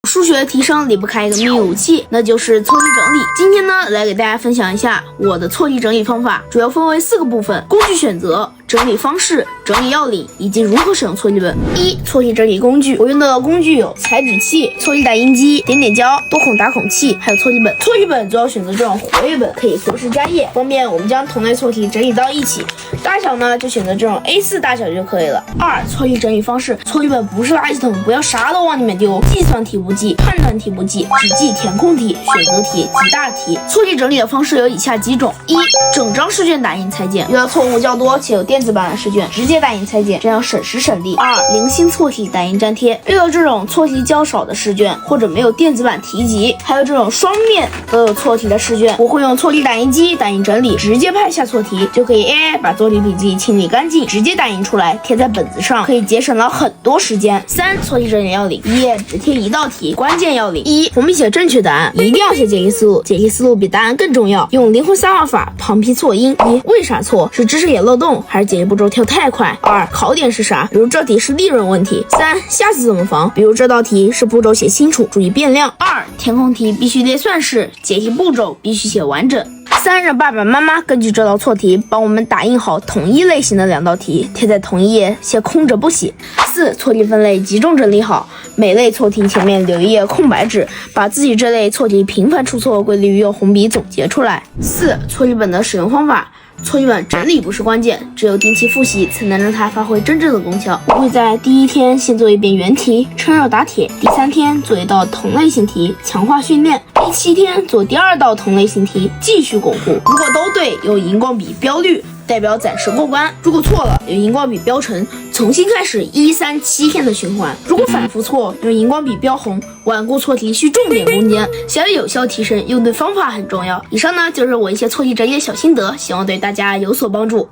数学提升离不开一个秘密武器，那就是错题整理。今天呢，来给大家分享一下我的错题整理方法，主要分为4个部分：工具选择、整理方式、整理要领以及如何使用错题本。错题整理工具，我用的工具有裁纸器、错题打印机、点点胶、多孔打孔器，还有错题本。错题本主要选择这种活页本，可以随时粘页，方便我们将同类错题整理到一起。大小呢，就选择这种 A4 大小就可以了。错题整理方式，错题本不是垃圾桶，不要啥都往里面丢。计算题不记，判断题不记，只记填空题、选择题及大题。错题整理的方式有以下几种：整张试卷打印裁剪，遇到错误较多且有电子版的试卷，直接打印裁剪，这样省时省力。零星错题打印粘贴，遇到这种错题较少的试卷或者没有电子版提及，还有这种双面都有错题的试卷，我会用错题打印机打印整理，直接拍下错题，就可以 AI 把做题笔记清理干净，直接打印出来贴在本子上，可以节省了很多时间。错题整理要领，一页只贴1道题，关键要领：我们写正确答案，一定要写解题思路，解题思路比答案更重要。用灵魂3画法旁批错音：为啥错？是知识点漏洞，还是解题步骤跳太快？考点是啥？比如这题是利润问题。下次怎么防？比如这道题是步骤写清楚，注意变量。填空题必须列算式，解题步骤必须写完整。让爸爸妈妈根据这道错题帮我们打印好同一类型的2道题，贴在同一页，写空着不写。错题分类集中整理好，每类错题前面留一页空白纸，把自己这类错题频繁出错的规律用红笔总结出来。错题本的使用方法。错题本整理不是关键，只有定期复习才能让它发挥真正的功效。我会在第1天先做一遍原题，趁热打铁；第3天做一道同类型题，强化训练；第7天做第2道同类型题，继续巩固。如果都对，用荧光笔标绿，代表暂时过关；如果错了，用荧光笔标橙，重新开始1、3、7天的循环。如果反复错，用荧光笔标红，顽固错题需重点攻坚，想要有效提升，用对方法很重要。以上呢就是我一些错题整理的小心得，希望对大家有所帮助。